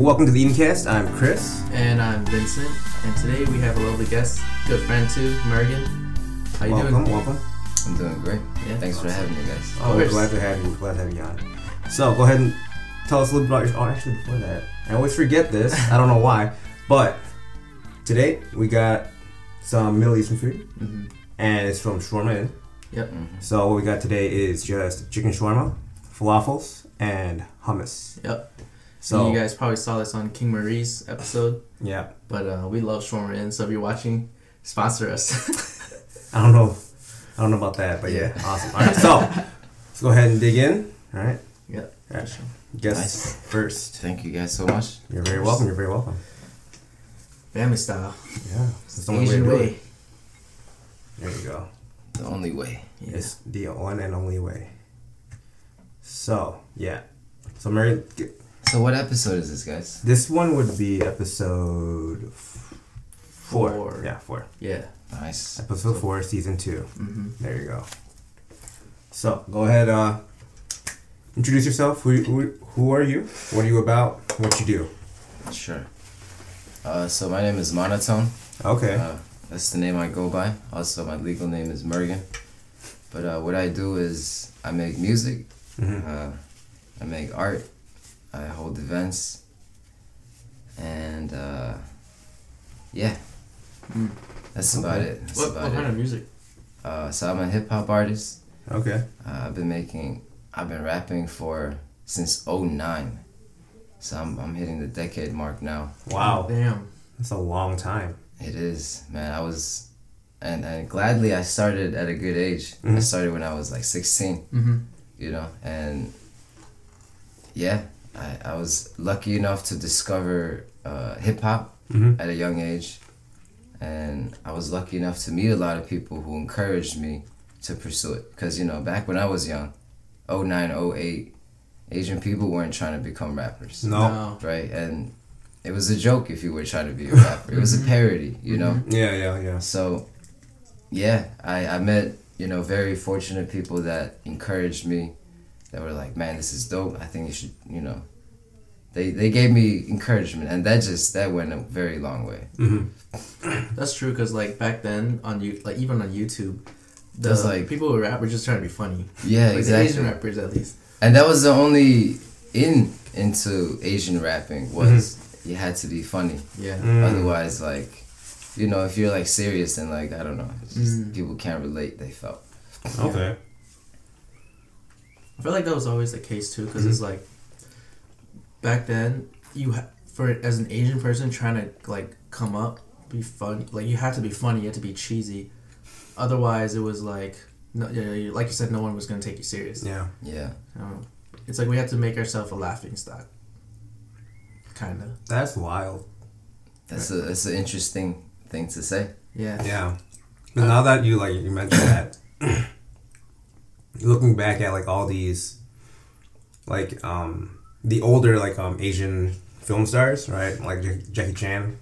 welcome to the TheEatingCast. I'm Chris. And I'm Vincent. And today we have a lovely guest, good friend too, Mergen. How you doing? Welcome. I'm doing great. Yeah, thanks for having me, guys. Oh, we're glad to have you. Glad to have you on. So go ahead and tell us a little bit about your. Oh, actually, before that, I always forget this. I don't know why, but today we got some Middle Eastern food, and it's from Shawarma Inn. Yep. So what we got today is just chicken shawarma, falafels, and hummus. Yep. So you guys probably saw this on King Marie's epised. Yeah. But we love Shawarma Inn, so if you're watching, sponsor us. I don't know about that, but yeah, awesome. All right, so let's go ahead and dig in. All right. Yep. All right. Guess Nice. first. Thank you guys so much. You're very welcome. You're very welcome. Family style. Yeah. It's the only Asian way to do way. it. There you go. The only way. Yeah. It's the one and only way. So, yeah. So, Mary, So what episode is this, guys? this one would be episode 4. Yeah, 4. Yeah. Nice. Episode 4, season 2. Mm-hmm. There you go. So, go ahead, introduce yourself. Who are you? What are you about? What you do? Sure. So my name is Monotone. Okay. That's the name I go by. Also, my legal name is Mergen. But what I do is I make music. I make art. I hold events. And yeah. That's about it. That's What about kind it. of music? So I'm a hip hop artist. Okay. I've been rapping since '09. So I'm hitting the decade mark now. Wow. Damn. That's a long time. It is, man. And gladly I started at a good age. I started when I was like 16, you know, and yeah, I was lucky enough to discover hip hop at a young age. And I was lucky enough to meet a lot of people who encouraged me to pursue it. Because, you know, back when I was young, 09, 08, Asian people weren't trying to become rappers. No. Right? And it was a joke if you were trying to be a rapper. It was a parody, you know? Yeah. So, yeah, I met, you know, very fortunate people that encouraged me, that were like, man, this is dope. I think you should, you know. They gave me encouragement, and that went a very long way. That's true, because like back then even on YouTube, That's like people who rap were just trying to be funny. Yeah, like exactly. The Asian rappers, at least. And that was the only into Asian rapping was you had to be funny. Yeah. Otherwise, like, you know, if you're like serious, then like I don't know, it's just people can't relate. They felt. Okay. I feel like that was always the case too, because it's like back then as an Asian person trying to like come up, be funny, like you had to be funny, you had to be cheesy. Otherwise, it was like, no, like you said, no one was gonna take you serious. Yeah. It's like we had to make ourselves a laughing stock. Kinda. That's wild. That's an interesting thing to say. Yeah. Yeah. But now that you mentioned that, looking back at like all these, like the older like Asian film stars, right? Like Jackie Chan.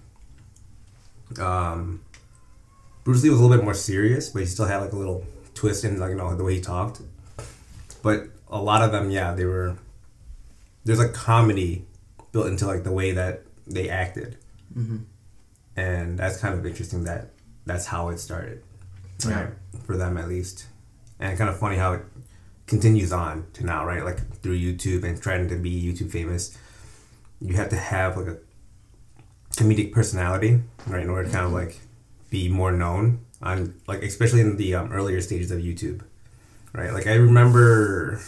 Bruce Lee was a little bit more serious, but he still had like a little twist in like the way he talked. But a lot of them, yeah, there's like comedy built into like the way that they acted, and that's kind of interesting that's how it started, right? For them at least, and kind of funny how it continues on to now, right? Like through YouTube and trying to be YouTube famous, you have to have like a comedic personality, right, in order to kind of like be more known on, like, especially in the earlier stages of YouTube, right? Like I remember,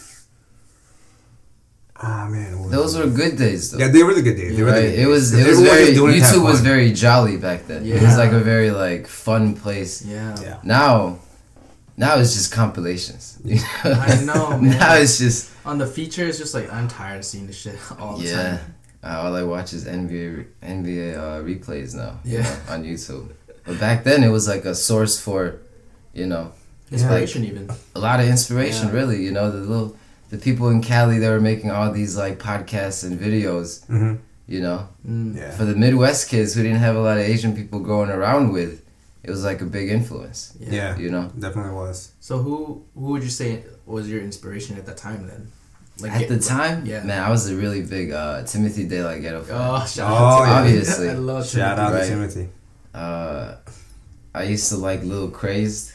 Those were good days, though. Yeah, they were the good days. They were the good days. It was very YouTube was very jolly back then. Yeah. It was like a very like fun place. Yeah. Now it's just compilations. You know? I know, man. Now it's just on the feature. It's just like I'm tired of seeing this shit all the time. All I watch is NBA replays now. Yeah. You know, on YouTube. But back then it was like a source for, you know, Inspiration, like, even a lot of inspiration. Really, you know, the people in Cali that were making all these like podcasts and videos. You know, for the Midwest kids who didn't have a lot of Asian people growing around with, it was like a big influence. Yeah, you know, definitely was. So who would you say was your inspiration at that time then? Like At the time, yeah. man, I was a really big Timothy De La Ghetto fan. Oh, shout out to obviously. I love Shout out to Right. Timothy. I used to like Lil Crazed.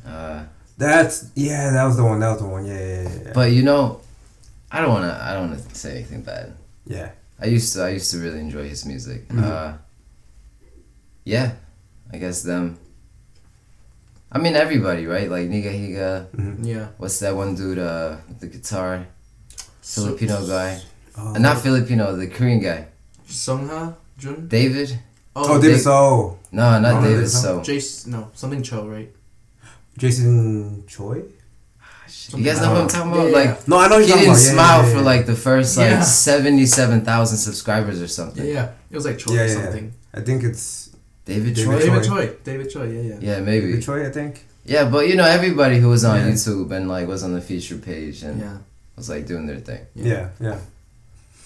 That was the one. Yeah. But you know, I don't wanna say anything bad. Yeah. I used to really enjoy his music. Yeah, I guess them. I mean everybody, right? Like Niga Higa. Yeah. What's that one dude with the guitar? Filipino guy. Oh. Not Filipino, the Korean guy. Sungha Jun. David? Oh, David So. No, not No, David David So. Something Cho, right? Jason Choi? You guys know what I'm talking about? Yeah. Like, No, I know he you're talking didn't about. smile Yeah. for like the first like Yeah. 77,000 subscribers or something. Yeah. It was like Choi Yeah, or yeah. something. I think it's David David Choi? David Choi, yeah. Yeah, maybe. David Choi, I think. Yeah, but you know, everybody who was on Yeah. YouTube and like was on the feature page and Yeah. was like doing their thing. Yeah.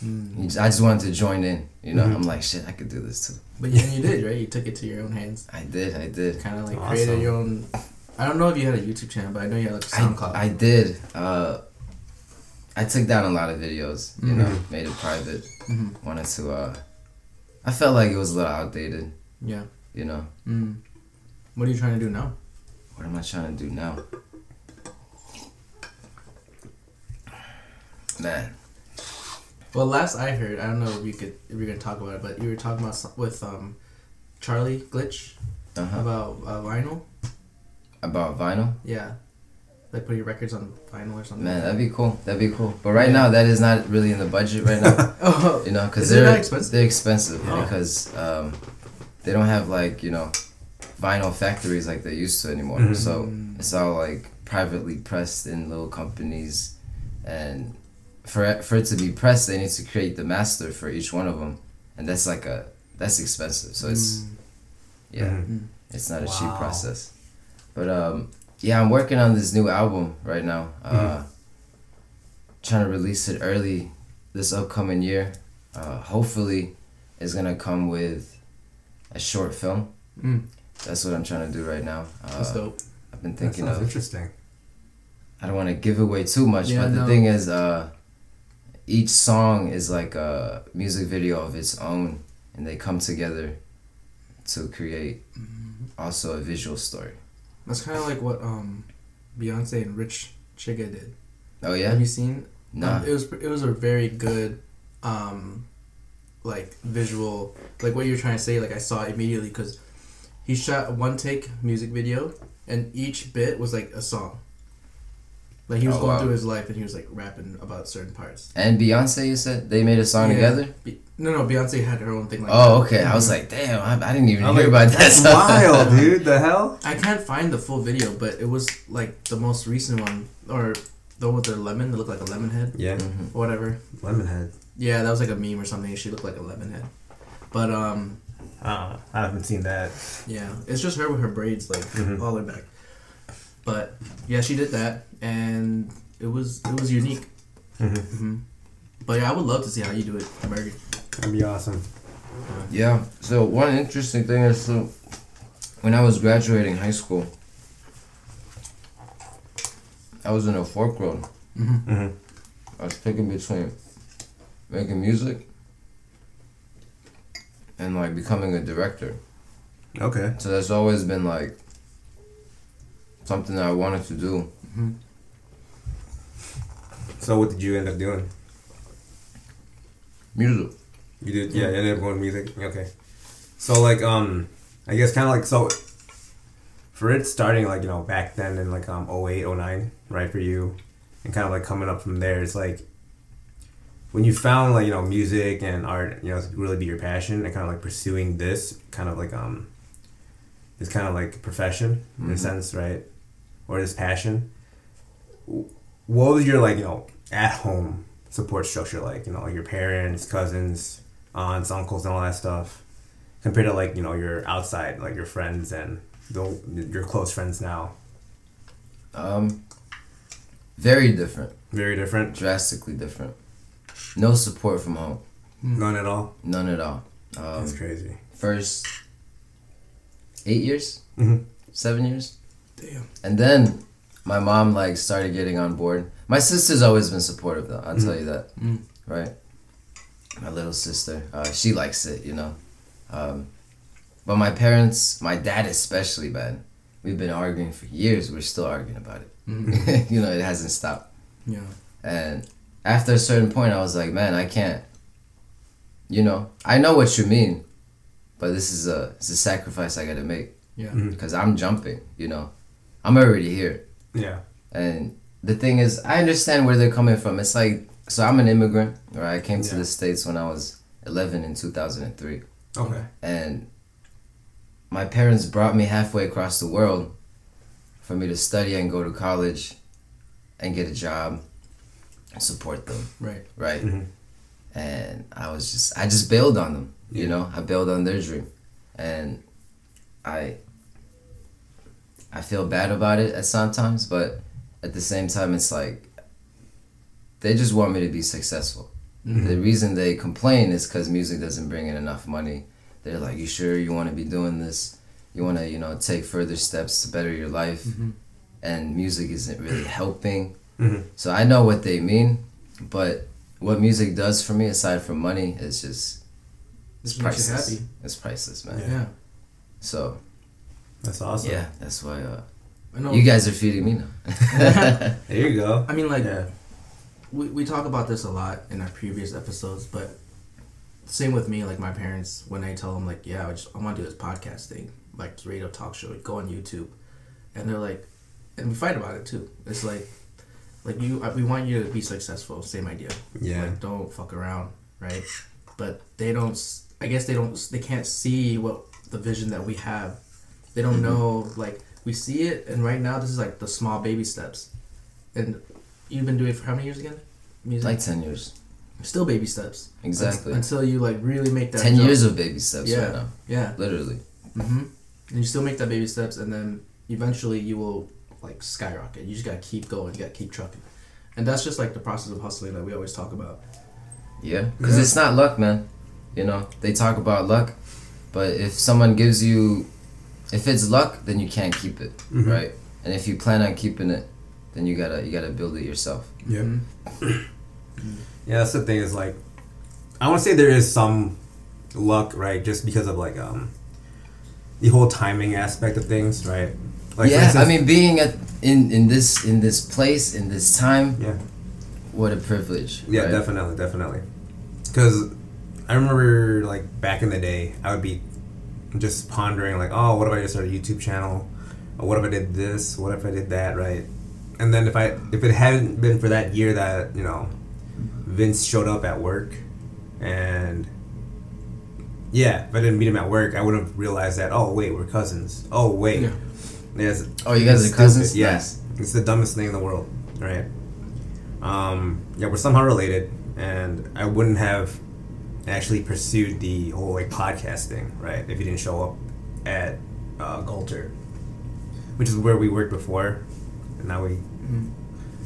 I just wanted to join in, you know. Mhm. I'm like, shit, I could do this too. But yeah, you did, right? You took it to your own hands. I did. Kind of like Awesome. created your own. I don't know if you had a YouTube channel, but I know you had like a SoundCloud. I did. I took down a lot of videos, you know, Mhm. made it private. Mm-hmm. Wanted to, I felt like it was a little outdated, Yeah. you know. What are you trying to do now? What am I trying to do now? Man. Well, last I heard, I don't know if you're gonna talk about it, but you were talking about with Charlie Glitch about vinyl. About vinyl? Yeah, like putting your records on vinyl or something. Man, that'd be cool. But right now, that is not really in the budget right now. Oh, You know, because Is it that expensive? they're expensive Oh. because they don't have like, you know, vinyl factories like they used to anymore. Mhm. So it's all like privately pressed in little companies, and for it to be pressed, they need to create the master for each one of them, and that's expensive. So it's it's not a cheap Wow. process. But yeah, I'm working on this new album right now. Trying to release it early this upcoming year. Hopefully, it's gonna come with a short film. That's what I'm trying to do right now. That's dope. I've been That thinking sounds of. interesting. I don't want to give away too much, Yeah, but the no. thing is, each song is like a music video of its own, and they come together to create also a visual story. That's kind of like what Beyonce and Rich Chiga did. Oh yeah, Have you seen? nah. It was a very good, like visual, like what you're trying to say. Like I saw it immediately because he shot a one take music video, and each bit was like a song. Like he was Oh, going wow. through his life, and he was like rapping about certain parts. And Beyonce, you said they made a song Yeah. together. No, Beyonce had her own thing. Like Oh, that. okay. I was like, damn, I didn't even I'm hear like, about that. That's wild, dude. The hell? I can't find the full video, but it was like the most recent one, or the one with the lemon that looked like a lemon head, Yeah. Mhm. or whatever. Lemonhead. Yeah, that was like a meme or something. She looked like a lemon head, but I haven't seen that. yeah, it's just her with her braids like Mhm. all the way back. But yeah, she did that, and it was unique. But yeah, I would love to see how you do it, Bergie. That'd be awesome. Yeah. So one interesting thing is, so when I was graduating high school, I was in a fork road. I was picking between making music and like becoming a director. Okay. So that's always been like something that I wanted to do. So what did you end up doing? Music. You did, yeah. You ended up going to music. Okay. So like, I guess kind of like so. For it starting like back then in like 08, 09, right for you, and kind of like coming up from there, it's like when you found like music and art, to really be your passion and kind of like pursuing this kind of like it's kind of like a profession in a sense, right? Or this passion. What was your like at home support structure like? Like your parents, cousins, aunts, uncles, and all that stuff, compared to like your outside, like your friends and your close friends now. Very different. Very different. Drastically different. No support from home. None at all. None at all. That's crazy. First 8 years, 7 years, Damn. and then my mom like started getting on board. My sister's always been supportive though. I'll tell you that, right? My little sister, she likes it, you know. But my parents, my dad especially, man, we've been arguing for years. We're still arguing about it. You know, it hasn't stopped. Yeah. And after a certain point, I was like, man, I can't. You know, I know what you mean, but it's a sacrifice I gotta make. Yeah. Because I'm jumping, you know. I'm already here. Yeah. And the thing is, I understand where they're coming from. It's like, so I'm an immigrant, right? I came to the States when I was 11 in 2003. Okay. And my parents brought me halfway across the world for me to study and go to college and get a job and support them. Right. Right? And I just bailed on them, you know? I bailed on their dream. And I feel bad about it at sometimes, but at the same time, it's like, they just want me to be successful. The reason they complain is because music doesn't bring in enough money. They're like, you sure you want to be doing this? You want to, you know, take further steps to better your life? And music isn't really helping. So I know what they mean, but what music does for me, aside from money, is just, it's priceless. Happy. It's priceless, man. Yeah. So. That's awesome. Yeah, that's why I know. you guys are feeding me now. There you go. I mean, like, we talk about this a lot in our previous episodes, but same with me, like my parents, when I tell them, like, yeah, I want to do this podcast thing, like radio talk show, go on YouTube. And they're like, and we fight about it too. It's like we want you to be successful, same idea. Yeah. Like, don't fuck around, right? But they don't, I guess they can't see what the vision that we have. They don't know, like, we see it, and right now this is like the small baby steps. And you've been doing it for how many years again? Music? Like 10 years. Still baby steps. Exactly. Until you, like, really make that 10 jump. years of baby steps right now. Yeah. Literally. And you still make that baby steps, and then eventually you will, like, skyrocket. You just gotta keep going. You gotta keep trucking. And that's just, like, the process of hustling that we always talk about. Yeah. Because it's not luck, man. You know, they talk about luck, but if someone gives you... If it's luck, then you can't keep it, right? And if you plan on keeping it, then you gotta build it yourself. Yeah. Yeah, that's the thing is, like, I want to say there is some luck, right? Just because of, like, the whole timing aspect of things, right? Like, yeah, instance, I mean, being in this place, in this time, yeah, what a privilege. Yeah, right? definitely. Because I remember, like, back in the day, I would be just pondering, like, oh, what if I just started a YouTube channel? Or what if I did this? What if I did that, right? And then if it hadn't been for that year that, you know, Vince showed up at work, and yeah, if I didn't meet him at work, I would have realized that, oh, wait, we're cousins. Oh, wait. Yeah. Yes. Oh, you guys are cousins? Yes. Nice. It's the dumbest thing in the world, right? Yeah, we're somehow related, and I wouldn't have actually pursued the whole, like, podcast thing, right, if he didn't show up at Galter, which is where we worked before, and now we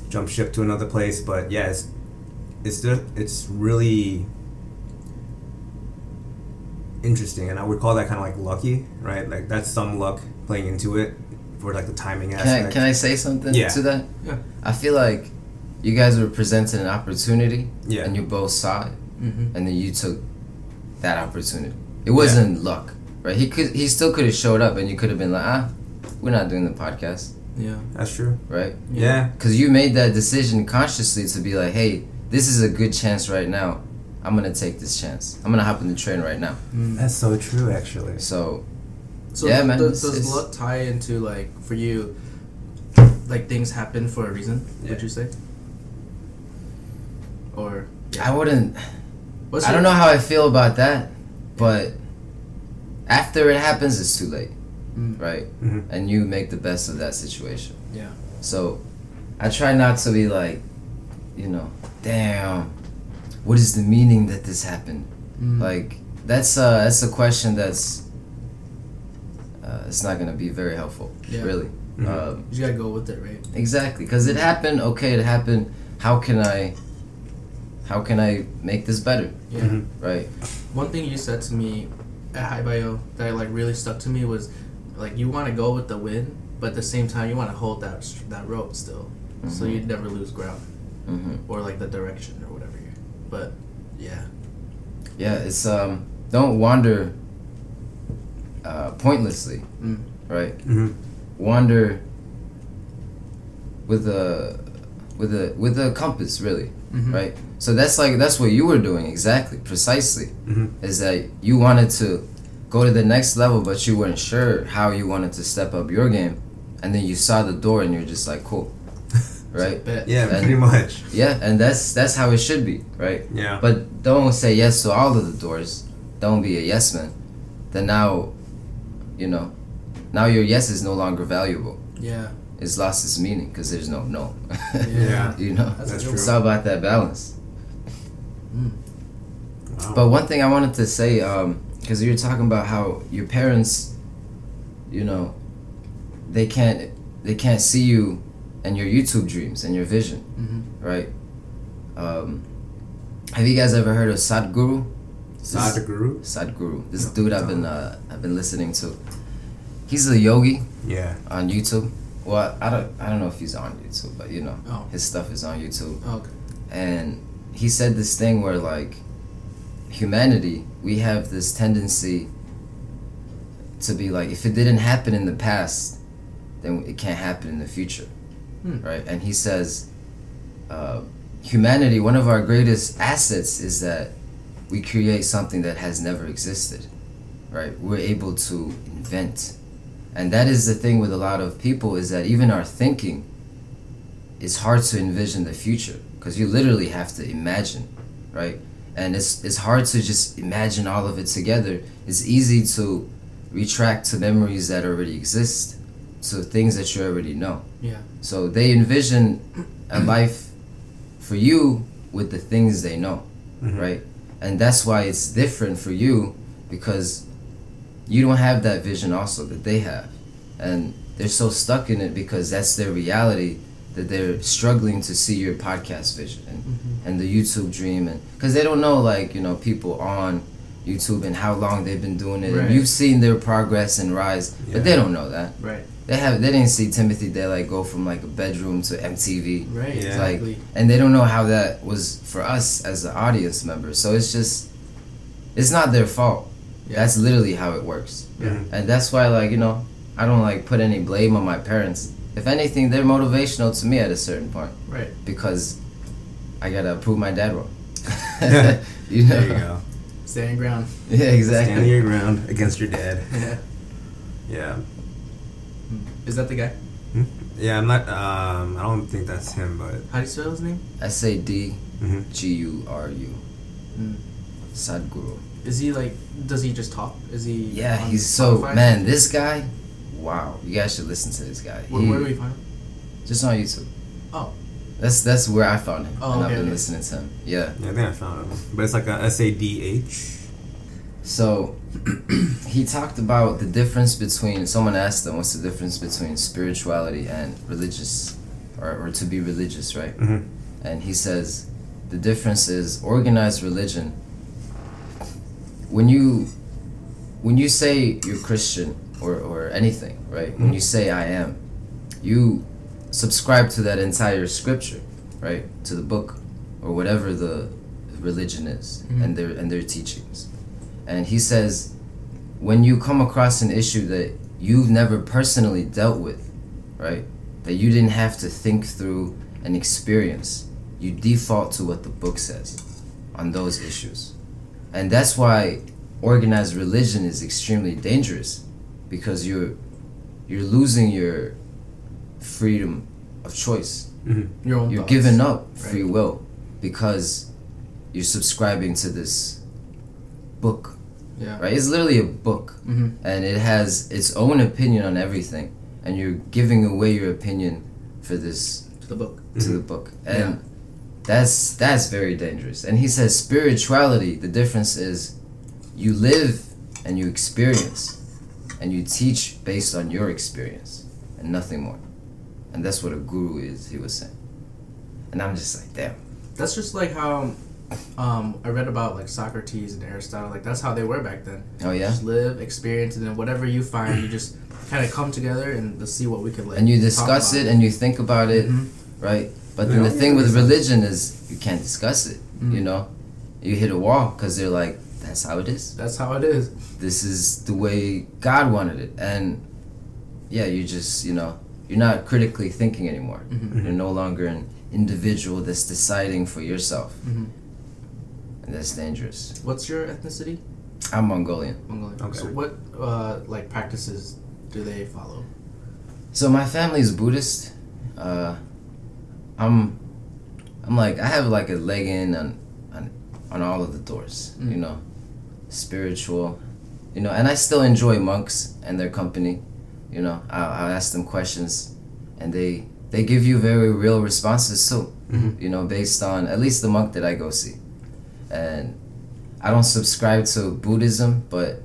jump ship to another place. But yeah, it's really interesting, and I would call that kind of like lucky, right? Like, that's some luck playing into it for, like, the timing aspect. Can I say something to that? Yeah. I feel like you guys were presented an opportunity, and you both saw it. And then you took that opportunity. It wasn't luck, right? He still could have showed up, and you could have been like, we're not doing the podcast. Yeah, that's true. Right? Yeah, because you made that decision consciously to be like, hey, this is a good chance right now. I'm gonna take this chance. I'm gonna hop in the train right now. That's so true, actually. So yeah, man. Does luck tie into, like, for you, like, things happen for a reason? Would you say? Or I wouldn't. I don't know how I feel about that, but after it happens, it's too late, right? And you make the best of that situation. Yeah. So I try not to be like, you know, damn, what is the meaning that this happened? Like, that's a question that's it's not gonna be very helpful, really. You just gotta go with it, right? Exactly, because it happened. Okay, it happened. How can I make this better? Yeah. Right. One thing you said to me at High Bio that, like, really stuck to me was, like, you want to go with the win, but at the same time you want to hold that rope still, so you never lose ground, or like the direction or whatever. But yeah, it's don't wander pointlessly, right? Wander with a compass, really, right? So that's what you were doing exactly, precisely. Is that you wanted to go to the next level, but you weren't sure how you wanted to step up your game, and then you saw the door and you're just like, cool, right? Yeah, pretty much. Yeah, and that's how it should be, right? Yeah. But don't say yes to all of the doors. Don't be a yes man. Then now, now your yes is no longer valuable. Yeah. It's lost its meaning because there's no no. Yeah. That's true. It's all about that balance. Wow. But one thing I wanted to say, because you were talking about how your parents, they can't see you and your YouTube dreams and your vision, right? Have you guys ever heard of Sadhguru? Sadhguru? Sadhguru. This dude I've been listening to. He's a yogi. Yeah. On YouTube. Well, I don't know if he's on YouTube, but his stuff is on YouTube. Oh, okay. And he said this thing where like humanity, we have this tendency to be like, if it didn't happen in the past, then it can't happen in the future, right? And he says, humanity, one of our greatest assets is that we create something that has never existed, right? We're able to invent. And that is the thing with a lot of people, is that even our thinking, it's hard to envision the future because you literally have to imagine, right? And it's hard to just imagine all of it together. It's easy to retract to memories that already exist, to things that you already know. Yeah. So they envision a life for you with the things they know, right? And that's why it's different for you, because you don't have that vision also that they have. And they're so stuck in it because that's their reality, that they're struggling to see your podcast vision and the YouTube dream. And because they don't know, like, people on YouTube and how long they've been doing it. Right. And you've seen their progress and rise, but they don't know that. Right. They didn't see Timothy Daylight go from like a bedroom to MTV. Right. Yeah. Like, and they don't know how that was for us as an audience member. So it's not their fault. Yeah. That's literally how it works. Yeah. And that's why, like, I don't like put any blame on my parents. If anything, they're motivational to me at a certain point. Right. Because I gotta prove my dad wrong. There you go. Standing ground. Yeah, exactly. Standing your ground against your dad. Yeah. Yeah. Is that the guy? Yeah, I'm not. I don't think that's him, but How do you spell his name? Sadguru. Mm. Sadhguru. Is he like? Does he just talk? Is he? Yeah, on he's so Spotify? man. This guy, wow! You guys should listen to this guy. Where do we find him? Just on YouTube. Oh. That's where I found him, and I've been okay. listening to him. Yeah. yeah, I think I found him. But it's like a SADH. So he talked about the difference between. Someone asked him, "What's the difference between spirituality and religious, or to be religious, right?" And he says, the difference is organized religion. When you say you're Christian or anything, right? When you say I am, you subscribe to that entire scripture, right? To the book or whatever the religion is and their teachings. And he says, when you come across an issue that you've never personally dealt with, right? That you didn't have to think through and experience, you default to what the book says on those issues. And that's why organized religion is extremely dangerous, because you're losing your freedom of choice. Your own You're thoughts. giving up free Right. will because you're subscribing to this book. Yeah. Right? It's literally a book, and it has its own opinion on everything, and you're giving away your opinion for this To the book. to the book, and that's very dangerous. And he says spirituality, the difference is you live and you experience, and you teach based on your experience and nothing more. And that's what a guru is, he was saying. And I'm just like, damn. That's just like how I read about like Socrates and Aristotle. Like that's how they were back then. Oh yeah. Just live, experience, and then whatever you find, you just kind of come together and let's see what we could like. And you discuss it and you think about it, right? But then the thing with religion is you can't discuss it. You know, you hit a wall because they're like, that's how it is. That's how it is. This is the way God wanted it, and yeah, you just you're not critically thinking anymore. You're no longer an individual that's deciding for yourself, and that's dangerous. What's your ethnicity? I'm Mongolian. Mongolian. Okay. So what like practices do they follow? So my family is Buddhist. I'm like I have like a leg in on all of the doors. Spiritual, and I still enjoy monks and their company. I'll ask them questions, and they give you very real responses too. Based on at least the monk that I go see. And I don't subscribe to Buddhism, but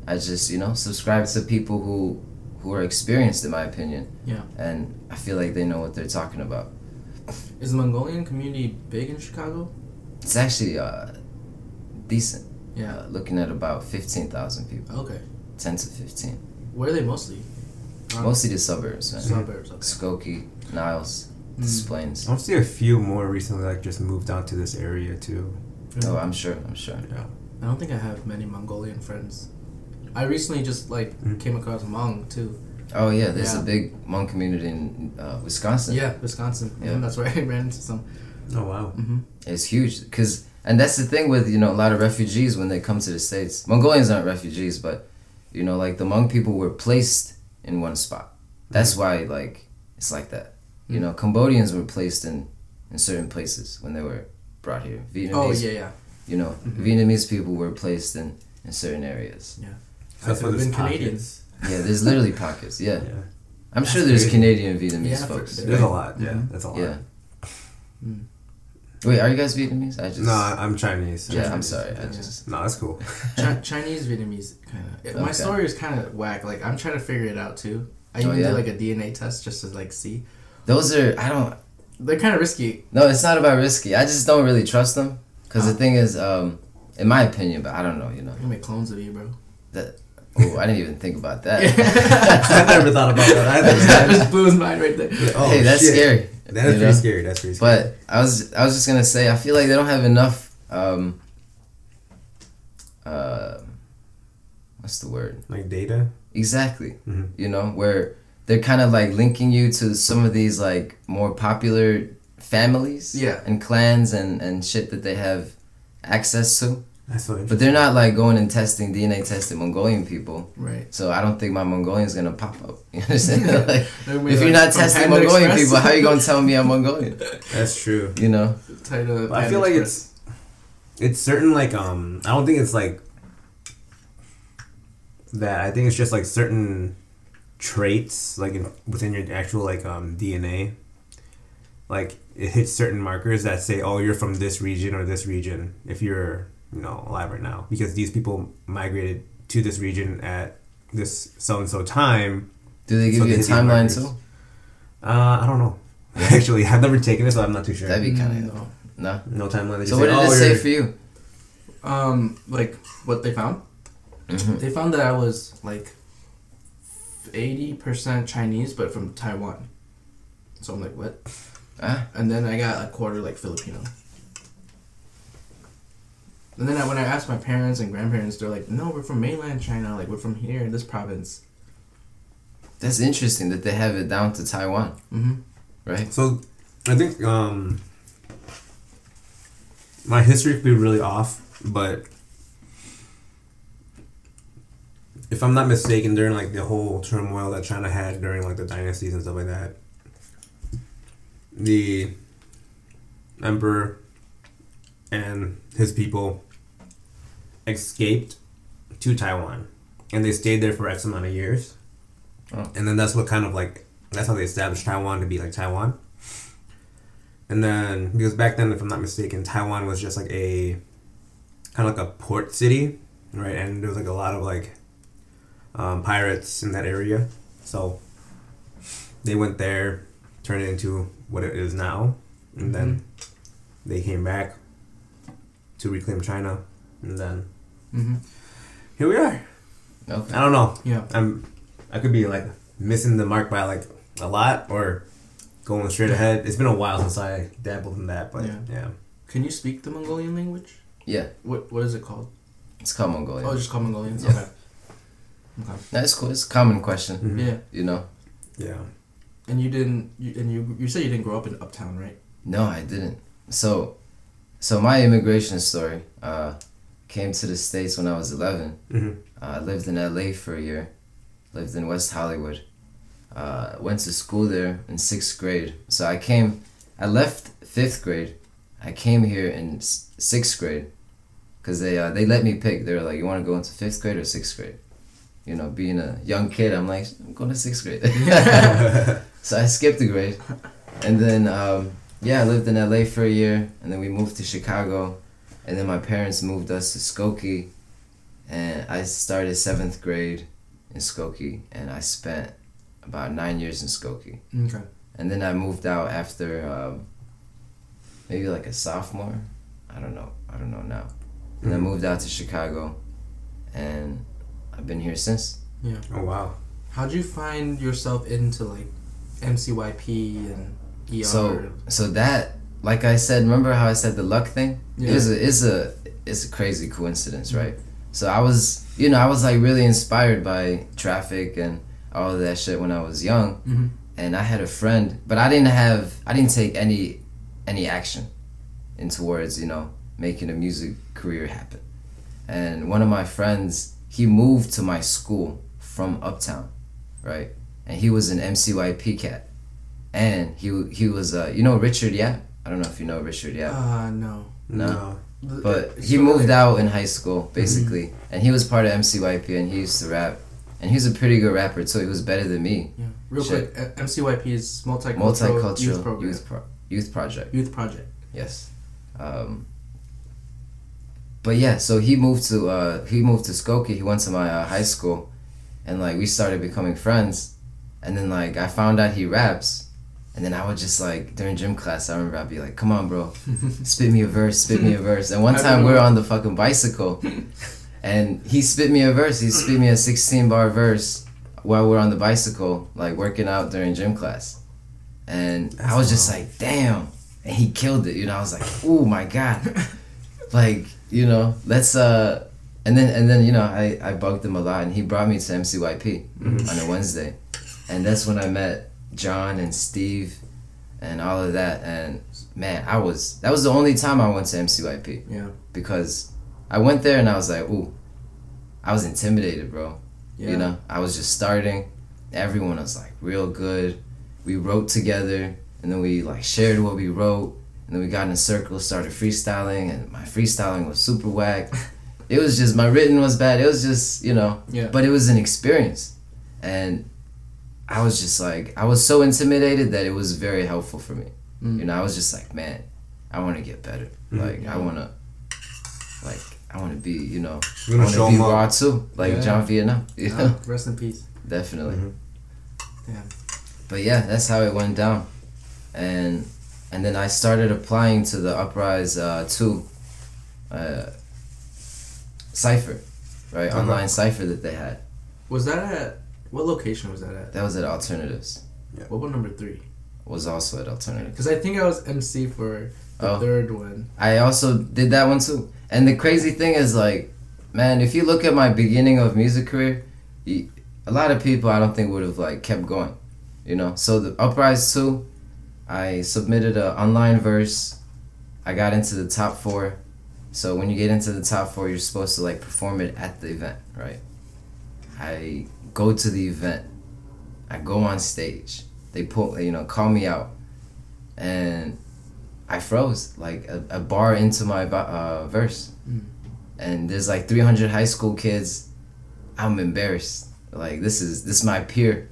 I just subscribe to people who are experienced, in my opinion. Yeah. And I feel like they know what they're talking about. Is the Mongolian community big in Chicago? It's actually decent. Yeah. Looking at about 15,000 people. Okay. 10 to 15. Where are they mostly? Mostly the suburbs, man. Suburbs, okay. Skokie, Niles, Des Plaines. I see a few more recently like just moved down to this area too. Oh, I'm sure. Yeah. I don't think I have many Mongolian friends. I recently just came across Hmong too. Oh yeah, there's a big Hmong community in Wisconsin. Yeah, Wisconsin. Yeah, that's where I ran into some. Oh wow. It's huge and that's the thing with a lot of refugees when they come to the States. Mongolians aren't refugees, but like the Hmong people were placed in one spot. That's why it's like that. Cambodians were placed in certain places when they were brought here. Vietnamese. Oh yeah. Vietnamese people were placed in certain areas. Yeah. That's I've been Canadians. Yeah, there's literally pockets. Yeah. Yeah. I'm sure there's Canadian Vietnamese folks. There's a lot. Yeah, that's a lot. Yeah. Wait, are you guys Vietnamese? No, I'm Chinese. Yeah, I'm sorry. No, that's cool. Chinese Vietnamese kind of. My story is kind of whack. Like I'm trying to figure it out too. I even did a DNA test just to see. Those are They're kind of risky. No, it's not about risky. I just don't really trust them because the thing is, in my opinion, but I don't know. I'm gonna make clones of you, bro. I didn't even think about that. I never thought about that either. That just blew his mind right there. Hey, that's scary. That's pretty scary. That's pretty scary. But I was just gonna say, I feel like they don't have enough. What's the word? Like data. Exactly. Where they're kind of linking you to some of these more popular families. Yeah. And clans and shit that they have access to. That's so interesting. But they're not going and DNA testing Mongolian people. Right. So I don't think my Mongolian's gonna pop up. You understand? If you're from not testing Panda Mongolian Express? people, how are you gonna tell me I'm Mongolian? That's true. I feel like it's certain I don't think it's that. I think it's just certain traits within your actual DNA. It hits certain markers that say, oh, you're from this region or this region if you're alive right now, because these people migrated to this region at this so-and-so time. Do they give you a timeline too? I don't know. Actually, I've never taken it, so I'm not too sure. That'd be kind of no timeline. So what did it say for you? What they found? They found that I was 80% Chinese, but from Taiwan. So I'm like, what? And then I got a quarter Filipino. And then when I asked my parents and grandparents, they're like, no, we're from mainland China. We're from here in this province. That's interesting that they have it down to Taiwan. Right? So I think my history could be really off, but if I'm not mistaken, during the whole turmoil that China had during the dynasties and stuff like that, the emperor and his people escaped to Taiwan, and they stayed there for X amount of years. And then that's what kind of that's how they established Taiwan to be Taiwan. And then because back then, if I'm not mistaken, Taiwan was just a kind of a port city, right? And there was a lot of pirates in that area, so they went there, turned it into what it is now, and then they came back to Reclaim China, and then Mm-hmm. here we are. Okay. I don't know. Yeah. I could be like missing the mark by like a lot or going straight ahead. It's been a while since I dabbled in that, but yeah. Can you speak the Mongolian language? Yeah. What is it called? It's called Mongolian. Oh, it's just called Mongolian? Yeah. Okay. Okay. That's cool. It's a common question. Mhm. Yeah. You know? Yeah. And you said you didn't grow up in Uptown, right? No, I didn't. So my immigration story came to the States when I was 11. Mm-hmm. I lived in LA for a year. Lived in West Hollywood. Went to school there in 6th grade. So I left 5th grade. I came here in 6th grade because they let me pick. They were like, you want to go into 5th grade or 6th grade? You know, being a young kid, I'm like, I'm going to 6th grade. So I skipped a grade. And then, I lived in LA for a year. And then we moved to Chicago. And then my parents moved us to Skokie. And I started 7th grade in Skokie. And I spent about 9 years in Skokie. Okay. And then I moved out after maybe like a sophomore. I don't know now. And I moved out to Chicago. And I've been here since. Yeah. Oh, wow. How'd you find yourself into like MCYP and ER? So that, like I said, remember how I said the luck thing? Yeah. It's a crazy coincidence, right? So I was like really inspired by Traffic and all of that shit when I was young. Mm-hmm. And I had a friend, but I didn't take any action in towards, making a music career happen. And one of my friends, he moved to my school from Uptown, right? And he was an MCYP cat. And he was Richard Yap? I don't know if you know Richard Yap. No. But he moved out in high school, basically. Mm-hmm. And he was part of MCYP and he used to rap. And he was a pretty good rapper too. He was better than me. Yeah. Real quick, MCYP is Multicultural Youth Program. Youth Project. Youth Project. Yes. But yeah, so he moved to Skokie. He went to my high school, and like we started becoming friends. And then like I found out he raps, and then I would just like during gym class, I remember I'd be like, "Come on, bro, spit me a verse." And one time we were on the fucking bicycle, and he spit me a verse. He spit me a 16-bar verse while we're on the bicycle, like working out during gym class. And I was just like, damn. And he killed it, I was like, oh my God. Like, let's and then I bugged him a lot, and he brought me to MCYP on a Wednesday. And that's when I met John and Steve and all of that. And man, that was the only time I went to MCYP. Yeah. Because I went there and I was like, ooh, I was intimidated, bro. Yeah. I was just starting. Everyone was like real good. We wrote together, and then we like shared what we wrote, and then we got in a circle, started freestyling, and my freestyling was super whack. It was just, my written was bad. It was just, Yeah. But it was an experience. And I was just like, I was so intimidated that it was very helpful for me. I was just like, man, I want to get better. Like, I want to be, I want to be raw too, like John Vietnam. Rest in peace. Definitely. Damn. But yeah, that's how it went down. And then I started applying to the Uprise 2 cipher, right? Online cipher that they had. Was that at, what location was that at? That was at Alternatives. Yeah. What about number 3? Was also at Alternatives. Because I think I was MC for the third one. I also did that one too. And the crazy thing is, like, man, if you look at my beginning of music career, a lot of people I don't think would have like kept going, So the Uprise 2, I submitted an online verse. I got into the top 4. So when you get into the top 4, you're supposed to like perform it at the event, right? I go to the event. I go on stage. They call me out, and I froze like a bar into my verse. And there's like 300 high school kids. I'm embarrassed. Like, this is my peer.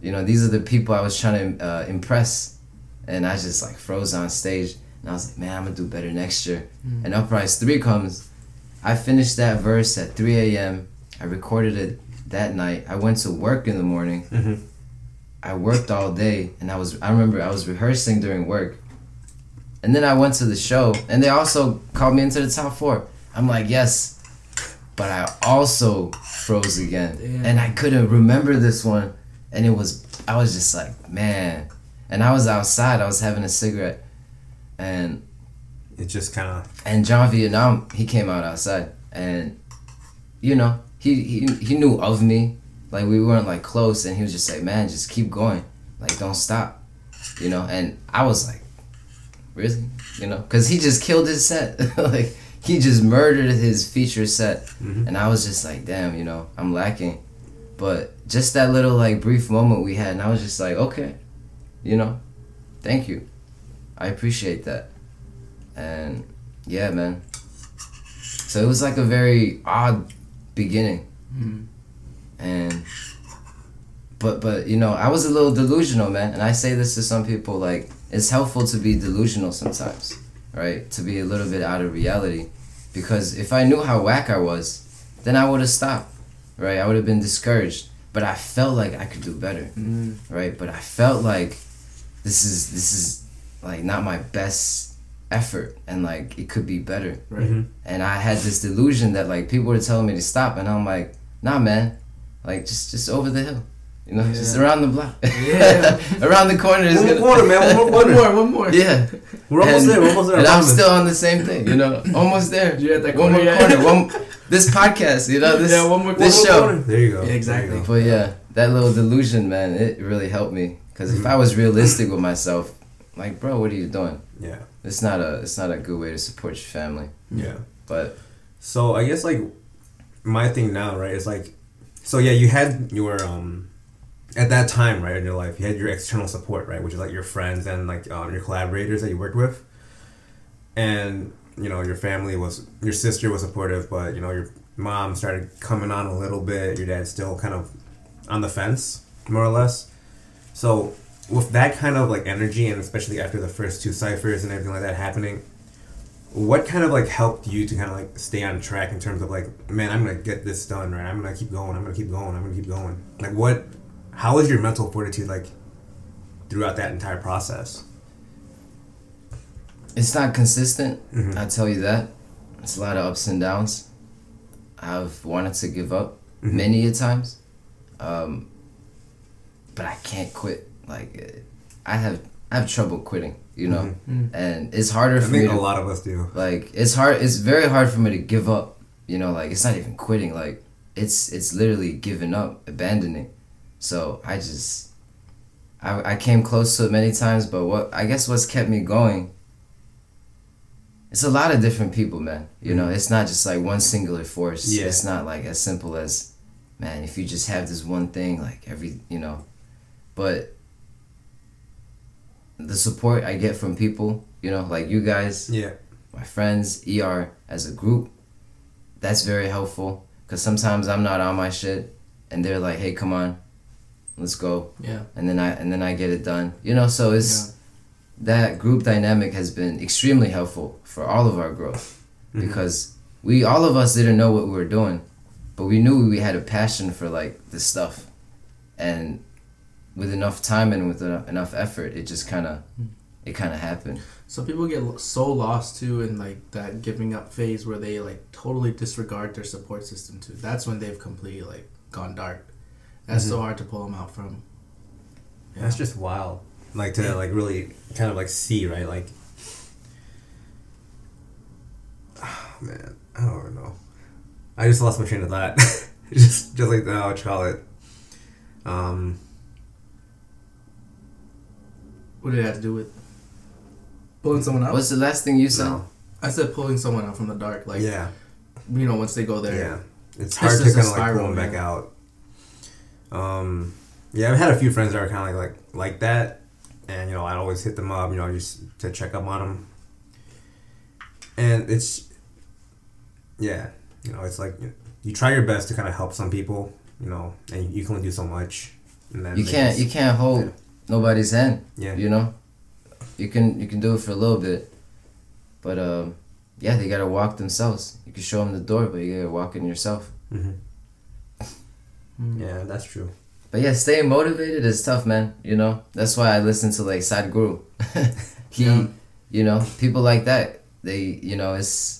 These are the people I was trying to impress. And I just like froze on stage. And I was like, man, I'm going to do better next year. And Uprise 3 comes. I finished that verse at 3 a.m. I recorded it that night. I went to work in the morning. I worked all day. And I remember I was rehearsing during work. And then I went to the show, and they also called me into the top 4. I'm like, yes. But I also froze again. Damn. And I couldn't remember this one. And I was just like, man. And I was outside, I was having a cigarette. And it just kind of... And John Vietnam, he came out outside. And, you know, he knew of me. Like, we weren't, like, close. And he was just like, man, just keep going. Like, don't stop. You know? And I was like, really? You know? Because he just killed his set. Like, he just murdered his feature set. Mm-hmm. And I was just like, damn, you know, I'm lacking. But just that little, like, brief moment we had. And I was just like, okay. You know? Thank you. I appreciate that. And, yeah, man. So it was, like, a very odd beginning. Mm-hmm. And... But you know, I was a little delusional, man. And I say this to some people, like, it's helpful to be delusional sometimes, right? To be a little bit out of reality. Because if I knew how whack I was, then I would have stopped, right? I would have been discouraged. But I felt like I could do better, right? But I felt like this is like not my best effort, and like it could be better, right? Mm-hmm. And I had this delusion that like people were telling me to stop, and I'm like, nah, man, like just over the hill. You know, just around the block. Yeah. Around the corner is one more, man. One more. Yeah. We're almost there. And I'm still on the same thing, you know. Almost there. You're at that one corner. More corner. This podcast, you know, this show. Corner. There you go. Yeah, exactly. But yeah, that little delusion, man, it really helped me. Because if I was realistic with myself, like, bro, what are you doing? Yeah. It's not a good way to support your family. Yeah. But so I guess like my thing now, right, is like, so yeah, you had your at that time, right, in your life, you had your external support, right, which is like your friends and like your collaborators that you worked with, and you know your family was, your sister was supportive, but you know your mom started coming on a little bit, your dad's still kind of on the fence, more or less. So with that kind of like energy, and especially after the first 2 ciphers and everything like that happening, what kind of like helped you to kind of like stay on track in terms of like, man, I'm gonna get this done, right? I'm gonna keep going. Like what? How was your mental fortitude like throughout that entire process? It's not consistent. Mm-hmm. I'll tell you that. It's a lot of ups and downs. I've wanted to give up many a times, but I can't quit. Like I have trouble quitting, you know, and it's harder for me. I think a lot of us do. Like it's hard. It's very hard for me to give up. You know, like it's not even quitting. Like it's literally giving up, abandoning. So I came close to it many times, but what's kept me going, it's a lot of different people, man. You know, it's not just like one singular force. Yeah. It's not like as simple as, man, if you just have this one thing, like but the support I get from people, you know, like you guys, my friends, ER as a group, that's very helpful. Because sometimes I'm not on my shit, and they're like, hey, come on. Let's go. Yeah. And then I get it done. You know, so it's that group dynamic has been extremely helpful for all of our growth. Because all of us didn't know what we were doing, but we knew we had a passion for like this stuff. And with enough time and with enough effort, it just kind of happened. So people get so lost too in like that giving up phase where they like totally disregard their support system too. That's when they've completely like gone dark. That's so hard to pull them out from. Yeah. That's just wild. Like to like really kind of like see, right? Like, oh man, I don't even know. I just lost my train of thought. just like that, what you call it. What did it have to do with pulling someone out? What's the last thing you said? No. I said pulling someone out from the dark. Like, you know, once they go there. Yeah. It's hard to kind of like pull them back out. I've had a few friends that are kind of like that, and you know I'd always hit them up, you know, just to check up on them. And it's, you know, it's like you try your best to kind of help some people, you know, and you can only do so much. And then you can't hold nobody's hand. Yeah. You know, you can do it for a little bit, but they gotta walk themselves. You can show them the door, but you gotta walk in yourself. Yeah, that's true. But yeah, staying motivated is tough, man. You know, that's why I listen to like Sadhguru. you know, people like that. They, you know, it's.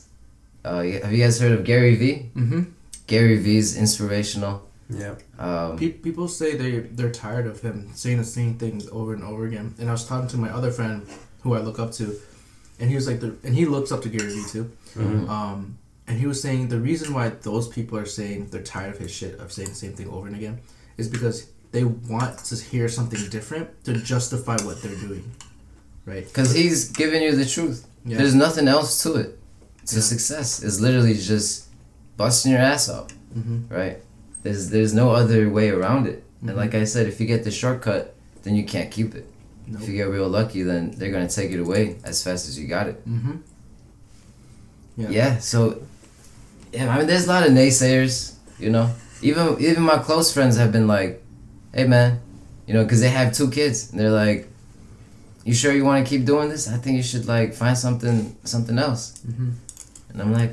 Have you guys heard of Gary Vee? Mm-hmm. Gary Vee's inspirational. Yeah. People say they're tired of him saying the same things over and over again. And I was talking to my other friend who I look up to, and he was like, and he looks up to Gary Vee too. Mm-hmm. And he was saying the reason why those people are saying they're tired of his shit of saying the same thing over and again is because they want to hear something different to justify what they're doing, right? Because he's giving you the truth. Yeah. There's nothing else to it. It's a success. It's literally just busting your ass off, right? There's no other way around it. And like I said, if you get the shortcut, then you can't keep it. Nope. If you get real lucky, then they're gonna take it away as fast as you got it. Yeah. So, yeah, I mean, there's a lot of naysayers. You know, even my close friends have been like, "Hey, man," you know, because they have 2 kids, and they're like, "You sure you want to keep doing this? I think you should like find something else." And I'm like,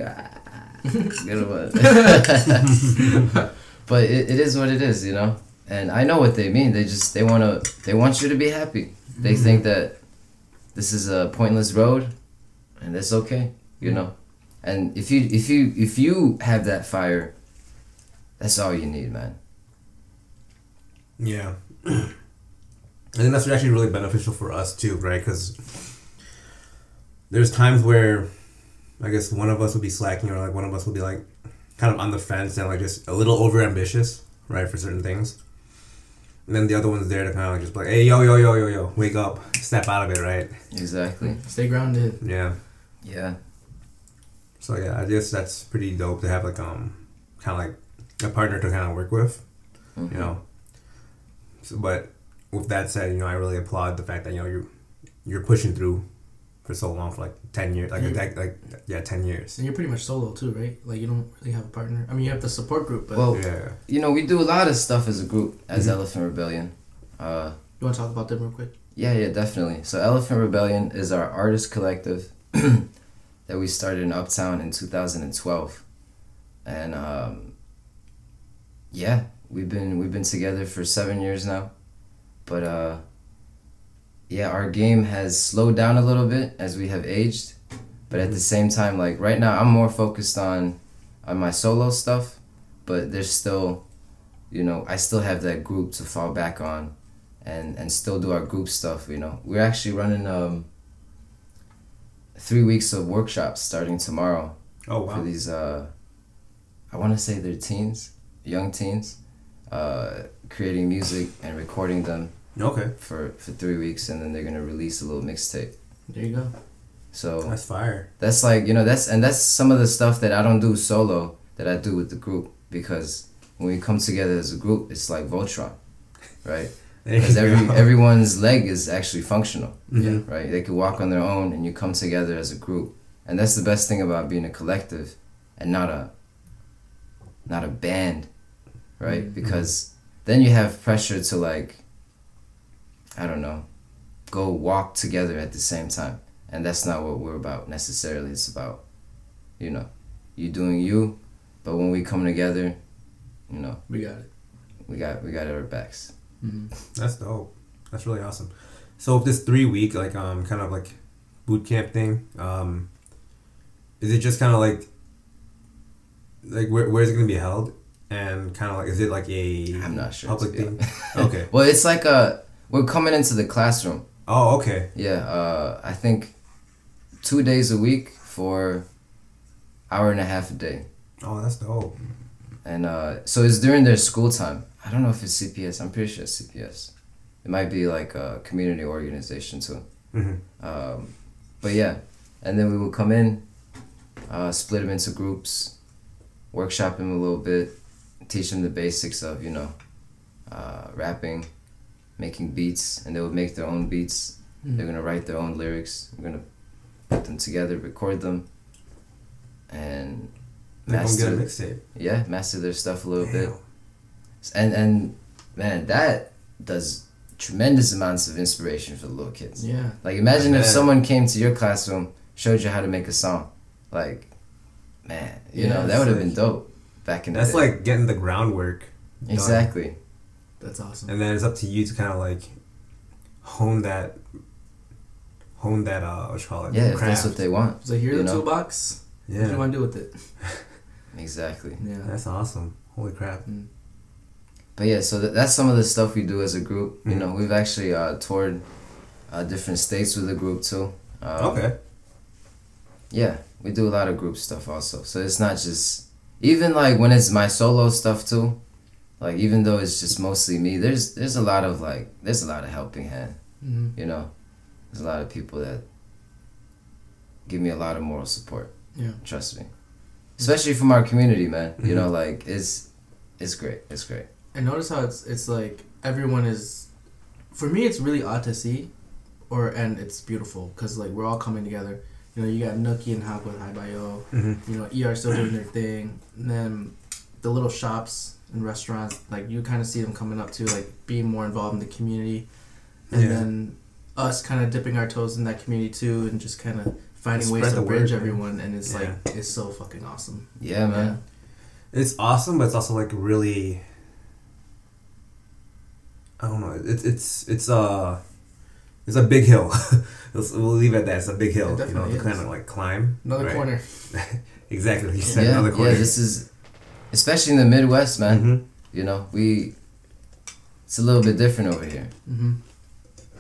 good one. But it is what it is, you know. And I know what they mean. They want you to be happy. They think that this is a pointless road, and that's okay, you know. And if you have that fire, that's all you need, man. Yeah. I think that's actually really beneficial for us too, right? Because there's times where I guess one of us would be slacking, or like one of us would be like kind of on the fence and like just a little over ambitious, right, for certain things. And then the other one's there to kind of like just be like, hey, yo, wake up, snap out of it, right? Exactly. Stay grounded. Yeah. Yeah. So yeah, I guess that's pretty dope to have like kind of like a partner to kind of work with, you know. So, but with that said, you know, I really applaud the fact that, you know, you're pushing through for so long, for like 10 years, 10 years. And you're pretty much solo too, right? Like you don't really have a partner. I mean, you have the support group, but yeah, you know, we do a lot of stuff as a group as Elephant Rebellion. You want to talk about them real quick? Yeah, definitely. So Elephant Rebellion is our artist collective that we started in Uptown in 2012, and yeah, we've been together for 7 years now, but yeah, our game has slowed down a little bit as we have aged, but at the same time, like right now, I'm more focused on my solo stuff, but there's still, you know, I still have that group to fall back on, and still do our group stuff. You know, we're actually running 3 weeks of workshops starting tomorrow. Oh wow! For these, I want to say they're teens, young teens, creating music and recording them. Okay. For 3 weeks, and then they're gonna release a little mixtape. There you go. So that's fire. That's like, you know, that's some of the stuff that I don't do solo that I do with the group, because when we come together as a group, it's like Voltron, right? Because everyone's leg is actually functional, right? They could walk on their own, and you come together as a group, and that's the best thing about being a collective and not a band, right? Because then you have pressure to like, I don't know, go walk together at the same time. And that's not what we're about necessarily. It's about, you know, you doing you, but when we come together, you know, we got it. We got our backs. That's dope. That's really awesome. So with this 3 week like kind of like boot camp thing, is it just kind of like where is it gonna be held? And kind of like, is it like I'm not sure, public thing? Okay. Well, it's like we're coming into the classroom. Oh, okay. Yeah, I think 2 days a week for hour and a half a day. Oh, that's dope. And so it's during their school time. I don't know if it's CPS. I'm pretty sure it's CPS. It might be like a community organization too. But yeah, and then we will come in, split them into groups, workshop them a little bit, teach them the basics of, you know, rapping, making beats, and they would make their own beats. They're gonna write their own lyrics. We're gonna put them together, record them, and master. Get a mixtape. Yeah, master their stuff a little bit. And man, that does tremendous amounts of inspiration for the little kids. Yeah. Like imagine if someone came to your classroom, showed you how to make a song. Like, man, you know, that would have been dope back in the day. That's like getting the groundwork done. Exactly. That's awesome. And then it's up to you to kind of like hone hone that what you call it. Yeah, if craft. that's what they want. So here's you the know? toolbox. Yeah. What do you want to do with it? Exactly. Yeah. That's awesome. Holy crap. But yeah, so that's some of the stuff we do as a group. You know, we've actually toured different states with the group too. Okay. Yeah, we do a lot of group stuff also. So it's not just, even like when it's my solo stuff too, like even though it's just mostly me, there's a lot of helping hand. You know, there's a lot of people that give me a lot of moral support. Yeah. Trust me. Especially from our community, man. You know, like it's great. It's great. And notice how it's like everyone is, for me it's really odd to see, and it's beautiful because like we're all coming together. You know, you got Nookie and Hop with Hi Bio. You know, ER still doing their thing, and then the little shops and restaurants, like you kind of see them coming up to like being more involved in the community, and then us kind of dipping our toes in that community too, and just kind of finding ways to bridge everyone, and it's like it's so fucking awesome. Yeah, man. It's awesome, but it's also like really, I don't know. It's a big hill. We'll leave it at that. It's a big hill. You know, to kind of like climb. Another corner. Exactly what you said. Another corner. Yeah, this is, especially in the Midwest, man. You know, it's a little bit different over here.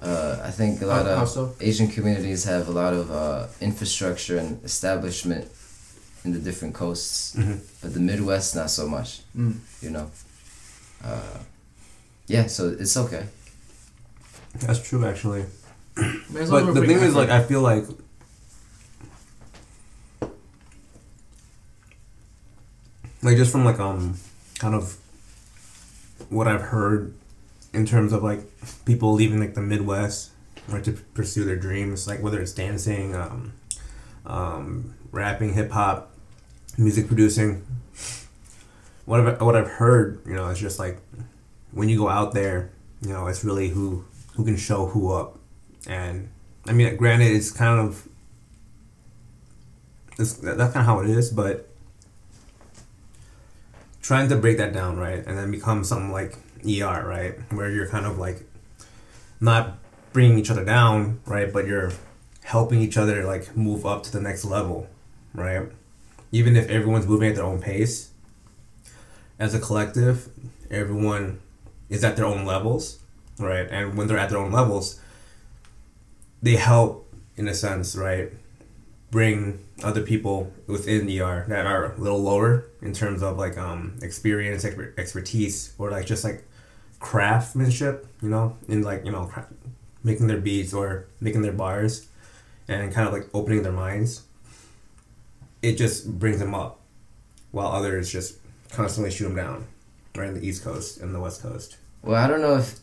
I think a lot of Asian communities have a lot of infrastructure and establishment in the different coasts, but the Midwest not so much. You know, yeah, so it's okay. That's true, actually. But the thing is, like, I feel like just from like kind of what I've heard in terms of like people leaving like the Midwest or to pursue their dreams, like whether it's dancing, rapping, hip hop, music producing. What I've heard, you know, it's just like when you go out there, you know, it's really who can show who up. And I mean, granted, it's kind of that's kind of how it is, but trying to break that down, right, and then become something like ER, right, where you're kind of like not bringing each other down, right, but you're helping each other like move up to the next level, right? Even if everyone's moving at their own pace, as a collective, everyone is at their own levels, right? And when they're at their own levels, they help, in a sense, right, bring other people within ER that are a little lower in terms of like experience, expertise, or like just like craftsmanship, you know, in like, you know, making their beats or making their bars and kind of like opening their minds. It just brings them up, while others just constantly shoot them down, right, in the East Coast and the West Coast. Well, I don't know if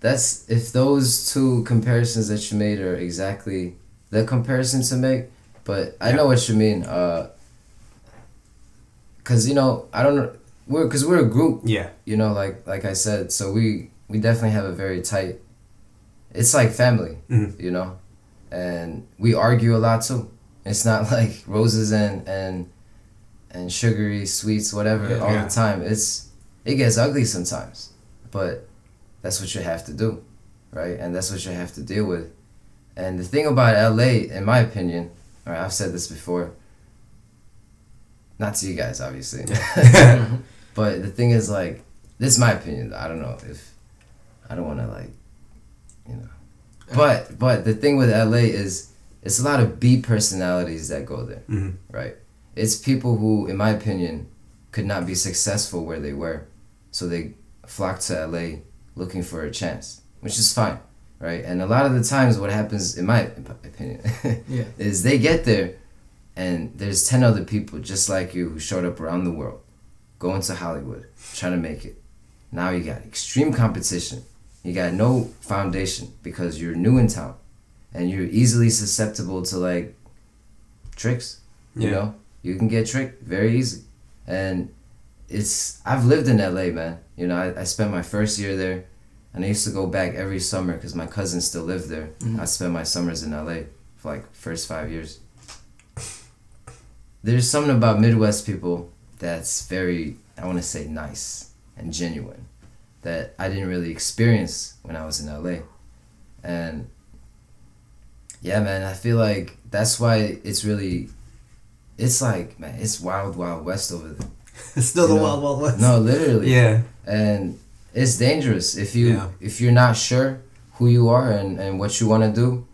those two comparisons that you made are exactly the comparison to make, but I know what you mean. Cause you know, I don't know, we're a group. Yeah. You know, like I said, so we definitely have a very tight. It's like family, you know, and we argue a lot too. It's not like roses and sugary sweets, whatever, all the time. It gets ugly sometimes, but that's what you have to do, right? And that's what you have to deal with. And the thing about LA, in my opinion, all right, I've said this before, not to you guys, obviously, but the thing is, like, this is my opinion. I don't know if, I don't want to, like, you know. But the thing with LA is, it's a lot of B personalities that go there, right? It's people who, in my opinion, could not be successful where they were. So they flock to LA looking for a chance, which is fine, right? And a lot of the times what happens, in my opinion, is they get there and there's 10 other people just like you who showed up around the world, going to Hollywood, trying to make it. Now you got extreme competition. You got no foundation because you're new in town and you're easily susceptible to like tricks, you know? You can get tricked very easy. And I've lived in LA, man. You know, I spent my first year there, and I used to go back every summer because my cousins still lived there. I spent my summers in LA for like first 5 years. There's something about Midwest people that's very, I want to say, nice and genuine that I didn't really experience when I was in LA. And Yeah, man, I feel like that's why it's really, it's like, man, it's wild, wild west over there. It's still You the know? wild, wild west. No, literally. Yeah. And it's dangerous if you're not sure who you are and what you want to do.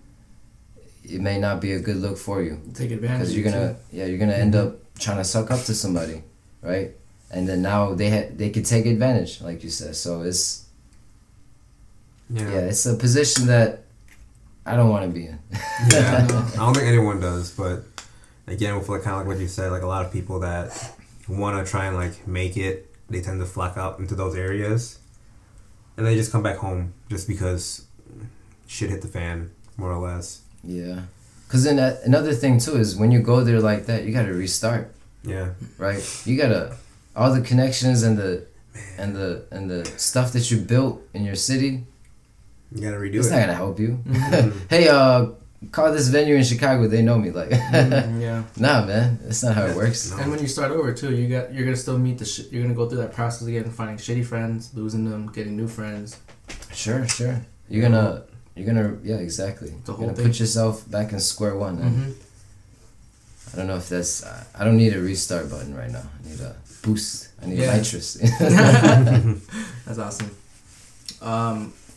It may not be a good look for you. Take advantage. Because you're gonna end up trying to suck up to somebody, right? And then now they could take advantage, like you said. So it's it's a position that I don't want to be in. Yeah, I don't think anyone does. But again, with like kind of like what you said, like a lot of people that want to try and like make it, they tend to flock out into those areas, and they just come back home just because shit hit the fan, more or less. Yeah, because then another thing too is when you go there like that, you got to restart. Yeah. Right. You gotta all the connections and the stuff that you built in your city. You gotta redo It's it. not gonna help you. Hey, call this venue in Chicago. They know me. Like, Yeah. Nah, man, that's not how it works. And when you start over too, you're gonna still meet you're gonna go through that process again, finding shitty friends, losing them, getting new friends. Sure. You're gonna yeah, exactly. The whole You're gonna thing. put yourself back in square one. Mm-hmm. I don't know if that's. I don't need a restart button right now. I need a boost. I need nitrous. That's awesome.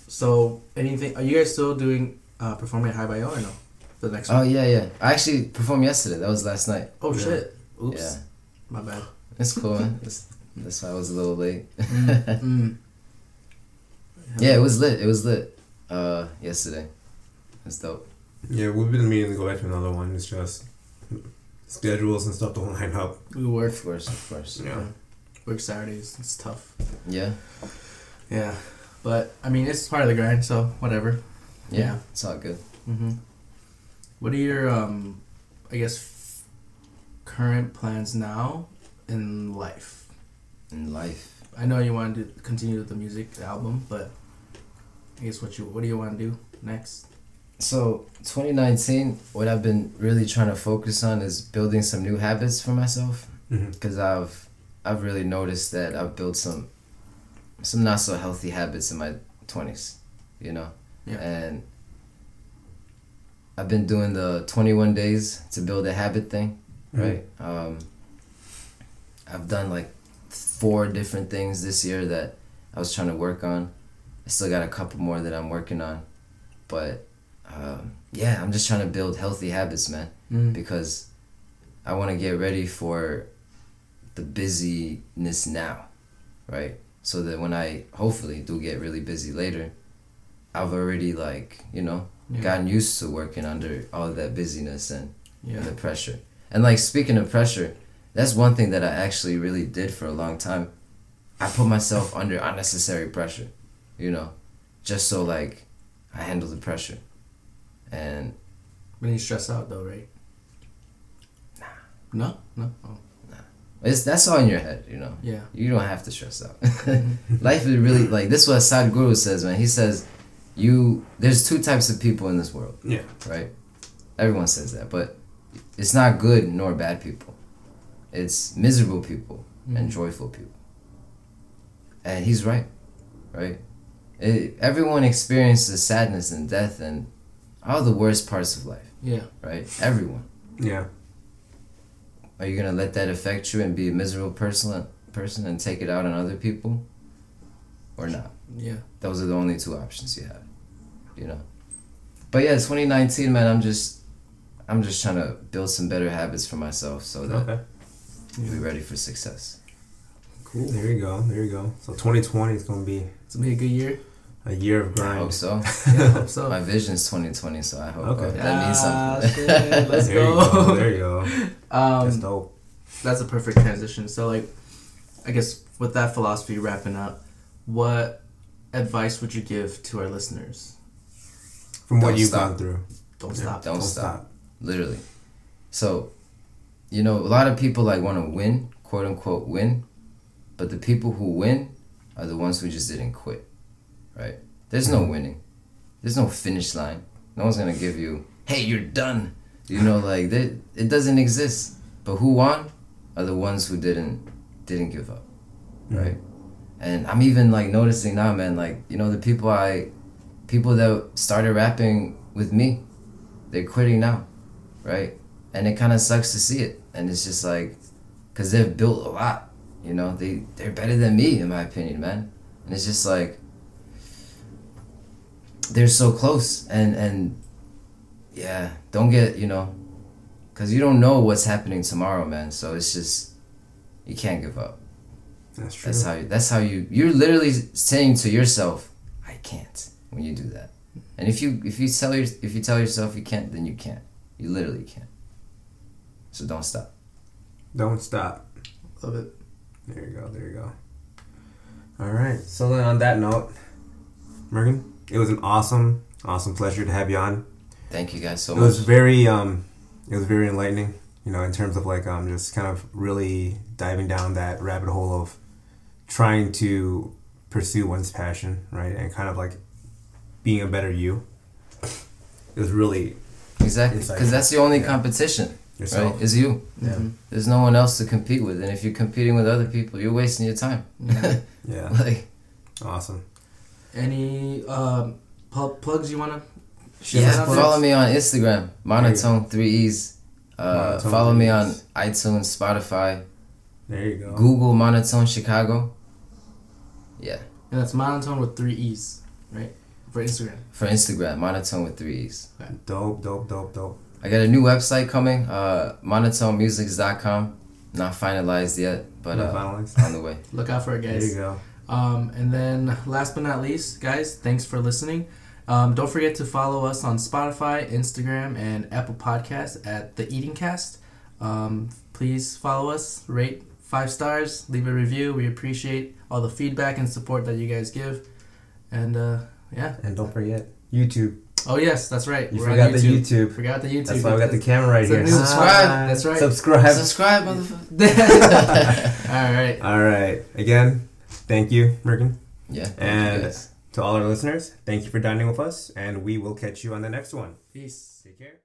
So anything? Are you guys still doing performing at High by O or no? The next one? Oh yeah. I actually performed yesterday. That was last night. Oh shit! Oops. Yeah. My bad. It's cool, man. That's why I was a little late. Mm. Yeah, it was lit. Yesterday. It's dope. Yeah, we've been meaning to go back to another one. It's just schedules and stuff don't line up. We work. Of course. Yeah. Work Saturdays. It's tough. Yeah. Yeah. But I mean, it's part of the grind, so whatever. Yeah. It's all good. Mm-hmm. What are your I guess current plans now in life? In life. I know you want to continue with the music, the album, but I guess what do you want to do next? So 2019, what I've been really trying to focus on is building some new habits for myself. Because I've really noticed that I've built some not so healthy habits in my 20s, you know? Yeah. And I've been doing the 21 days to build a habit thing, right? I've done like 4 different things this year that I was trying to work on. I still got a couple more that I'm working on. But yeah, I'm just trying to build healthy habits, man. Because I want to get ready for the busyness now, right? So that when I hopefully do get really busy later, I've already gotten used to working under all that busyness and the pressure. And like speaking of pressure, that's one thing that I actually really did for a long time. I put myself under unnecessary pressure, you know, just so like I handle the pressure. And When you stress out though, right? Nah. No? Oh. That's all in your head, you know. Yeah. You don't have to stress out. Life is really like this is what Sadhguru says, man. He says there's 2 types of people in this world. Yeah. Right? Everyone says that, but it's not good nor bad people. It's miserable people and joyful people. And he's right. Right? Everyone experiences sadness and death and all the worst parts of life. Yeah. Right? Everyone. Yeah. Are you gonna let that affect you and be a miserable person and take it out on other people, or not? Yeah. Those are the only 2 options you have, you know. But yeah, 2019, man. I'm just trying to build some better habits for myself so that I'll be ready for success. Cool. There you go. So 2020 is gonna be a good year. a year of grind. I hope so. Yeah, I hope so. My vision's 2020, so I hope Okay. that means something. Shit, let's There you go. There you go. That's dope. That's a perfect transition. So, like, I guess with that philosophy wrapping up, what advice would you give to our listeners? From what Don't you've stop. gone through. Don't stop. Don't stop. Literally. So, you know, a lot of people like want to win, quote unquote win, but the people who win are the ones who just didn't quit, right? There's no winning. There's no finish line. No one's gonna give you, hey, you're done. You know, like it doesn't exist. But who won are the ones who didn't give up, right? And I'm even like noticing now, man, like, you know, the people that started rapping with me, they're quitting now, right? And it kind of sucks to see it. And it's just like, because they've built a lot, you know, they're better than me, in my opinion, man. And it's just like, they're so close. And yeah, don't get, you know, because you don't know what's happening tomorrow, man. So it's just, you can't give up. That's true. That's how you're literally saying to yourself, I can't, when you do that. And if you tell yourself you can't, then you can't. You literally can't. So don't stop. Don't stop. Love it. There you go. All right. So then on that note, Morgan, it was an awesome pleasure to have you on. Thank you guys so much. It was very enlightening, you know, in terms of like just kind of really diving down that rabbit hole of trying to pursue one's passion, right? And kind of like being a better you. It was really exactly, because that's the only competition. Yourself. Right? Is you. Yeah. Mm-hmm. There's no one else to compete with, and if you're competing with other people, you're wasting your time. Yeah. Like, awesome. Any plugs you wanna? Yeah, follow me on Instagram, Monotone 3Es. Monotone Follow me 3Es. on iTunes, Spotify. There you go. Google Monotone Chicago. Yeah. And that's Monotone with 3 E's, right? For Instagram. For Instagram, Monotone with 3Es. Okay. Dope. I got a new website coming, monotonemusics.com. Not finalized yet, but on the way. Look out for it, guys. There you go. And then last but not least, guys, thanks for listening. Don't forget to follow us on Spotify, Instagram, and Apple Podcasts at TheEatingCast. Please follow us, rate 5 stars, leave a review. We appreciate all the feedback and support that you guys give. And yeah. And don't forget YouTube. Oh yes, that's right. You forgot the YouTube. Forgot the YouTube. That's why we got the camera right here. Subscribe. That's right. Subscribe, motherfucker. All right. Again, thank you, Morgan. Yeah. Thank And you guys. to all our listeners, thank you for dining with us, and we will catch you on the next one. Peace. Take care.